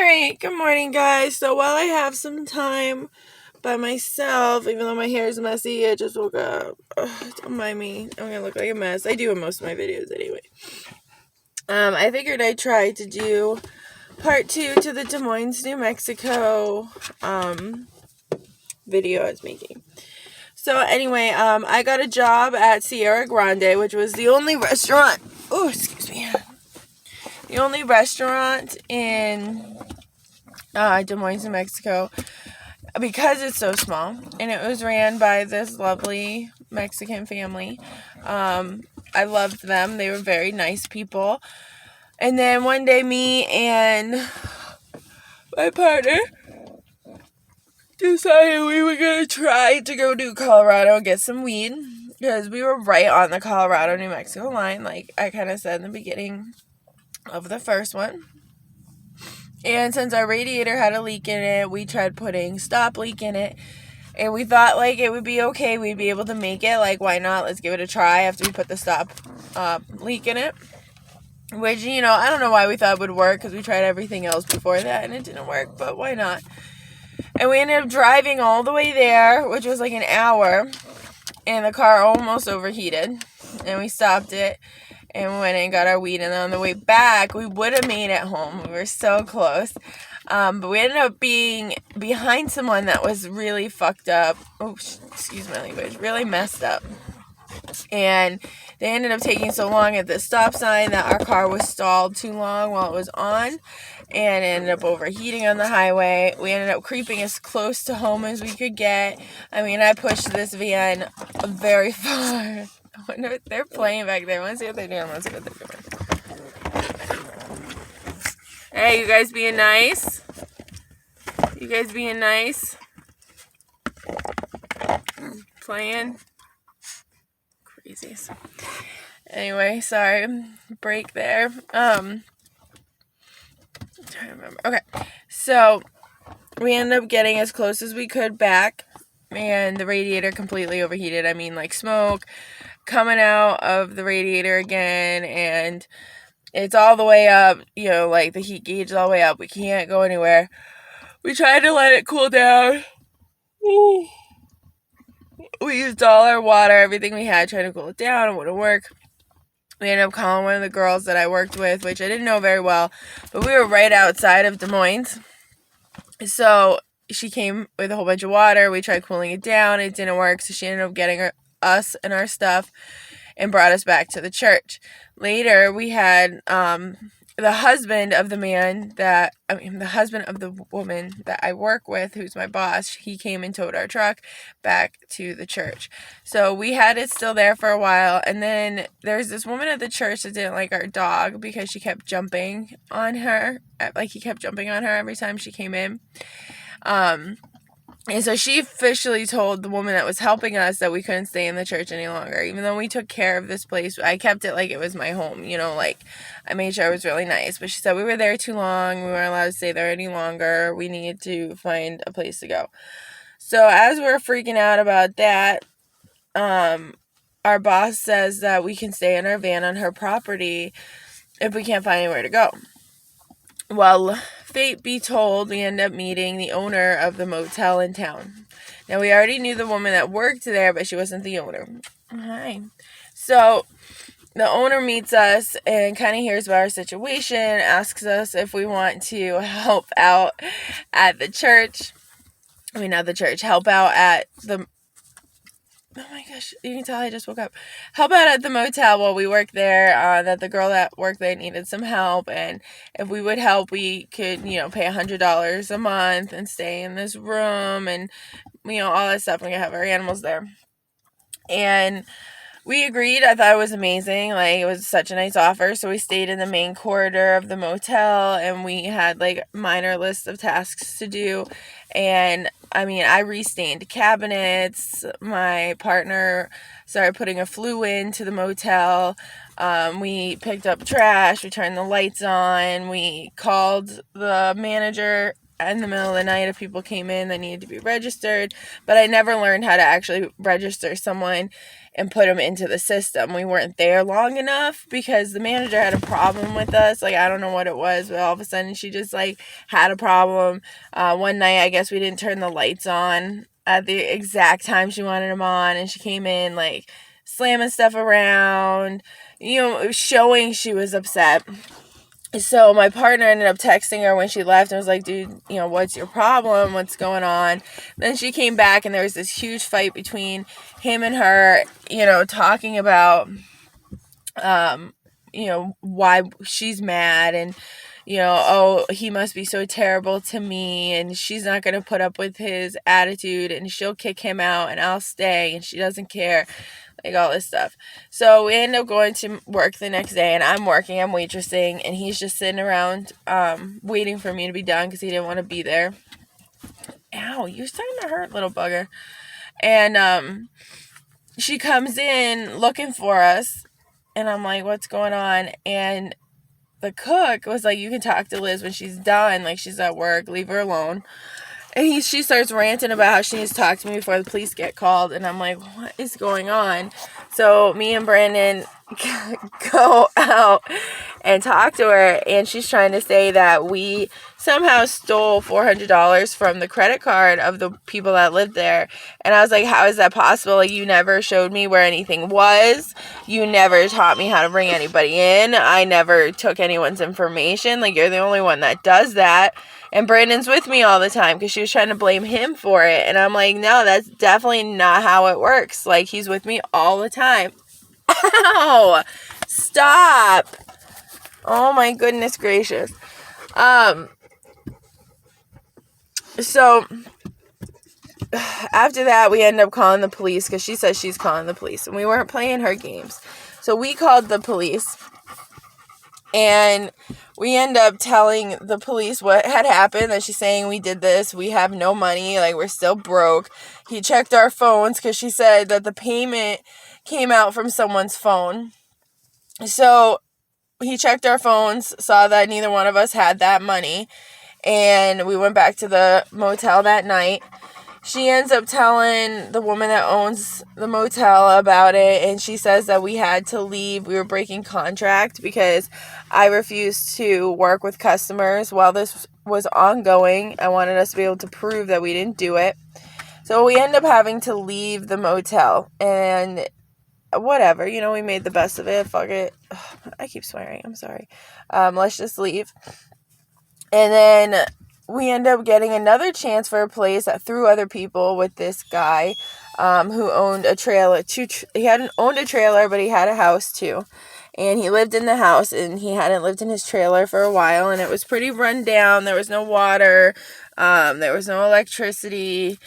Alright, good morning, guys. So while I have some time by myself, even though my hair is messy, I just woke up. Don't mind me. I'm gonna look like a mess. I do in most of my videos anyway. I figured I'd try to do part 2 to the Des Moines, New Mexico video I was making. So anyway, I got a job at Sierra Grande, which was the only restaurant. Oh, excuse me. The only restaurant in Des Moines, New Mexico, because it's so small, and it was ran by this lovely Mexican family. I loved them. They were very nice people. And then one day, me and my partner decided we were going to try to go to Colorado and get some weed, because we were right on the Colorado-New Mexico line, like I kind of said in the beginning of the first one. And since our radiator had a leak in it, we tried putting stop leak in it. And we thought, like, it would be okay. We'd be able to make it. Like, why not? Let's give it a try after we put the stop leak in it. Which, I don't know why we thought it would work, because we tried everything else before that, and it didn't work. But why not? And we ended up driving all the way there, which was like an hour. And the car almost overheated. And we stopped it. And we went and got our weed, and on the way back, we would have made it home. We were so close. But we ended up being behind someone that was really fucked up. Oh, excuse my language. Really messed up. And they ended up taking so long at the stop sign that our car was stalled too long while it was on. And ended up overheating on the highway. We ended up creeping as close to home as we could get. I mean, I pushed this van very far. I wonder if they're playing back there. Let's see what they're doing. Let's see what they're doing. Hey, you guys being nice? You guys being nice? Playing? Crazies. Anyway, sorry. Break there. I'm trying to remember. Okay. So, we ended up getting as close as we could back. And the radiator completely overheated. I mean, like smoke coming out of the radiator again, and it's all the way up, like the heat gauge is all the way up. We can't go anywhere. We tried to let it cool down. Ooh. We used all our water, everything we had, trying to cool it down. It wouldn't work. We ended up calling one of the girls that I worked with, which I didn't know very well, but we were right outside of Des Moines. So she came with a whole bunch of water. We tried cooling it down. It didn't work, so she ended up getting us and our stuff and brought us back to the church. Later, we had the husband of the woman that I work with, who's my boss. He came and towed our truck back to the church. So we had it still there for a while, and then there's this woman at the church that didn't like our dog because she kept jumping on her. Like, he kept jumping on her every time she came in. And so she officially told the woman that was helping us that we couldn't stay in the church any longer. Even though we took care of this place, I kept it like it was my home, like I made sure it was really nice. But she said we were there too long. We weren't allowed to stay there any longer. We needed to find a place to go. So as we're freaking out about that, our boss says that we can stay in our van on her property if we can't find anywhere to go. Well, fate be told, we end up meeting the owner of the motel in town. Now, we already knew the woman that worked there, but she wasn't the owner. Hi. So, the owner meets us and kind of hears about our situation, asks us if we want to help out at the church. I mean, not the church, help out at the... Oh my gosh, you can tell I just woke up. Help out at the motel while we worked there, that the girl that worked there needed some help, and if we would help, we could, pay $100 a month and stay in this room, and, all that stuff, and we could have our animals there. And we agreed. I thought it was amazing. Like, it was such a nice offer, so we stayed in the main corridor of the motel, and we had, like, minor lists of tasks to do, and I mean, I restained cabinets. My partner started putting a flue into the motel. We picked up trash. We turned the lights on. We called the manager in the middle of the night if people came in that needed to be registered, but I never learned how to actually register someone and put them into the system. We weren't there long enough because the manager had a problem with us. Like, I don't know what it was, but all of a sudden she just, like, had a problem. One night, I guess we didn't turn the lights on at the exact time she wanted them on, and she came in, like, slamming stuff around, showing she was upset. So my partner ended up texting her when she left and was like, dude, what's your problem? What's going on? Then she came back and there was this huge fight between him and her, talking about, why she's mad and, oh, he must be so terrible to me and she's not going to put up with his attitude and she'll kick him out and I'll stay and she doesn't care. Like, all this stuff. So we end up going to work the next day, and I'm waitressing, and he's just sitting around waiting for me to be done because he didn't want to be there. Ow, you're starting to hurt, little bugger. And she comes in looking for us, and I'm like, what's going on? And the cook was like, you can talk to Liz when she's done. Like, she's at work. Leave her alone. And she starts ranting about how she needs to talk to me before the police get called. And I'm like, what is going on? So me and Brandon go out and talk to her. And she's trying to say that we somehow stole $400 from the credit card of the people that lived there. And I was like, how is that possible? Like, you never showed me where anything was. You never taught me how to bring anybody in. I never took anyone's information. Like, you're the only one that does that. And Brandon's with me all the time because she was trying to blame him for it. And I'm like, no, that's definitely not how it works. Like, he's with me all the time. Ow! Stop! Oh my goodness gracious. So after that, we end up calling the police because she says she's calling the police. And we weren't playing her games. So we called the police. And we end up telling the police what had happened, that she's saying we did this, we have no money, like, we're still broke. He checked our phones because she said that the payment came out from someone's phone. So he checked our phones, saw that neither one of us had that money, and we went back to the motel that night. She ends up telling the woman that owns the motel about it, and she says that we had to leave. We were breaking contract because I refused to work with customers while this was ongoing. I wanted us to be able to prove that we didn't do it. So we end up having to leave the motel, and whatever, we made the best of it. Fuck it. I keep swearing. I'm sorry. Let's just leave. And then we end up getting another chance for a place through other people with this guy who owned a trailer. He hadn't owned a trailer, but he had a house too. And he lived in the house, and he hadn't lived in his trailer for a while, and it was pretty run down. There was no water. There was no electricity.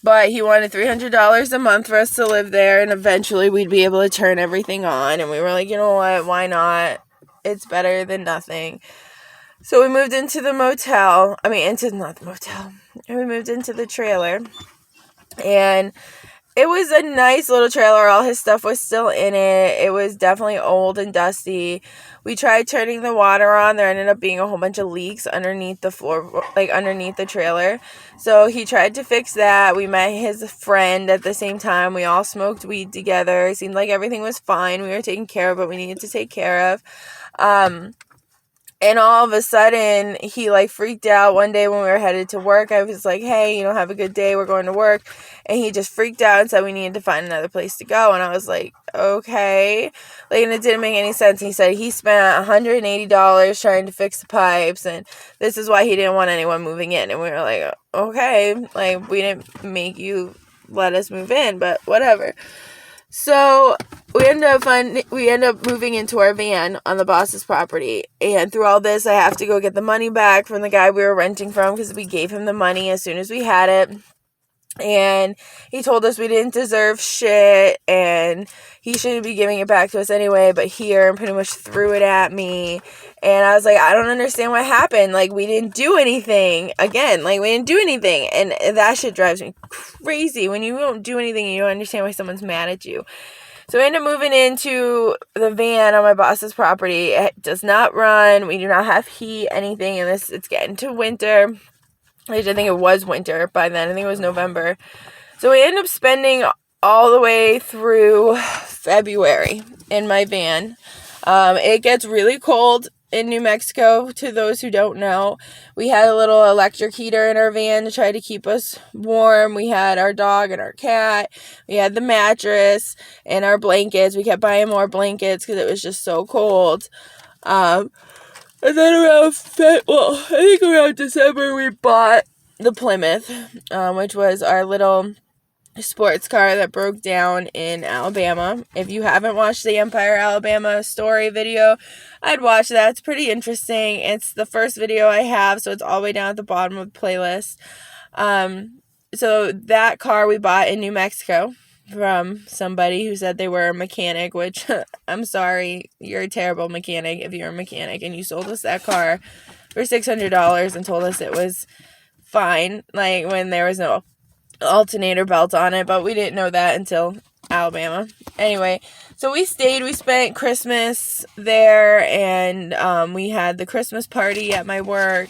But he wanted $300 a month for us to live there, and eventually we'd be able to turn everything on. And we were like, you know what? Why not? It's better than nothing. So we moved into the motel. Not the motel. We moved into the trailer. And it was a nice little trailer. All his stuff was still in it. It was definitely old and dusty. We tried turning the water on. There ended up being a whole bunch of leaks underneath the floor, like underneath the trailer. So he tried to fix that. We met his friend at the same time. We all smoked weed together. It seemed like everything was fine. We were taking care of what we needed to take care of. And all of a sudden, he, freaked out one day when we were headed to work. I was like, hey, have a good day. We're going to work. And he just freaked out and said we needed to find another place to go. And I was like, okay. And it didn't make any sense. He said he spent $180 trying to fix the pipes. And this is why he didn't want anyone moving in. And we were like, okay. We didn't make you let us move in, but whatever. So we end up moving into our van on the boss's property, and through all this, I have to go get the money back from the guy we were renting from because we gave him the money as soon as we had it. And he told us we didn't deserve shit, and he shouldn't be giving it back to us anyway, but here, and pretty much threw it at me. And I was like, I don't understand what happened. We didn't do anything. Again, we didn't do anything. And that shit drives me crazy when you don't do anything and you don't understand why someone's mad at you. So we end up moving into the van on my boss's property. It does not run. We do not have heat, anything. And it's getting to winter. I think it was winter by then. I think it was November. So we ended up spending all the way through February in my van. It gets really cold in New Mexico, to those who don't know. We had a little electric heater in our van to try to keep us warm. We had our dog and our cat. We had the mattress and our blankets. We kept buying more blankets because it was just so cold. And then I think around December, we bought the Plymouth, which was our little sports car that broke down in Alabama. If you haven't watched the Empire, Alabama story video, I'd watch that. It's pretty interesting. It's the first video I have, so it's all the way down at the bottom of the playlist. So that car we bought in New Mexico from somebody who said they were a mechanic, which I'm sorry, you're a terrible mechanic if you're a mechanic and you sold us that car for $600 and told us it was fine, like when there was no alternator belt on it, but we didn't know that until Alabama. Anyway, so we spent Christmas there, and we had the Christmas party at my work.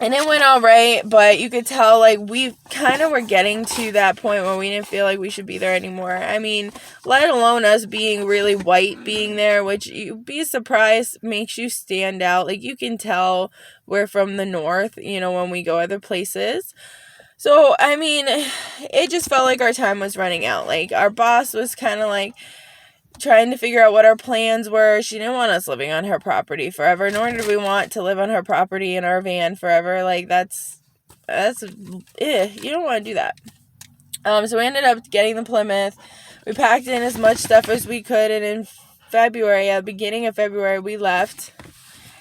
And it went all right, but you could tell, like, we kind of were getting to that point where we didn't feel like we should be there anymore. I mean, let alone us being really white being there, which you'd be surprised makes you stand out. Like, you can tell we're from the north, when we go other places. So, I mean, it just felt like our time was running out. Like, our boss was kind of like trying to figure out what our plans were. She didn't want us living on her property forever, nor did we want to live on her property in our van forever. Like, you don't want to do that. So we ended up getting the Plymouth. We packed in as much stuff as we could, and in February, at the beginning of February, we left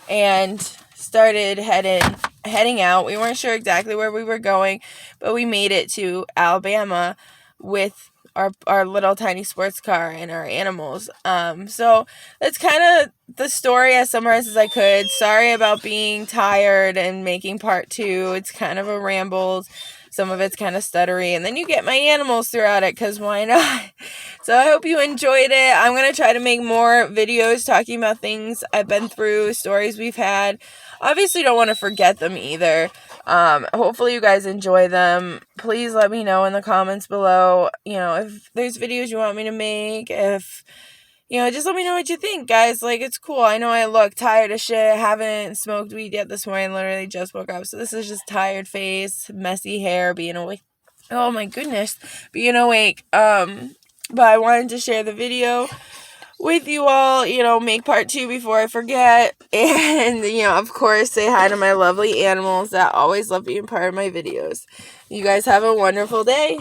and started heading out. We weren't sure exactly where we were going, but we made it to Alabama with our little tiny sports car and our animals. So that's kind of the story as summarized as I could. Sorry about being tired and making part 2. It's kind of a ramble. Some of it's kind of stuttery, and then you get my animals throughout it, because why not? So I hope you enjoyed it. I'm going to try to make more videos talking about things I've been through, stories we've had. Obviously don't want to forget them either. Hopefully you guys enjoy them. Please let me know in the comments below, if there's videos you want me to make, just let me know what you think, guys. Like, it's cool. I know I look tired as shit. Haven't smoked weed yet this morning. Literally just woke up. So this is just tired face, messy hair, being awake. Oh my goodness. Being awake. But I wanted to share the video with you all, make part 2 before I forget. And, of course, say hi to my lovely animals that always love being part of my videos. You guys have a wonderful day.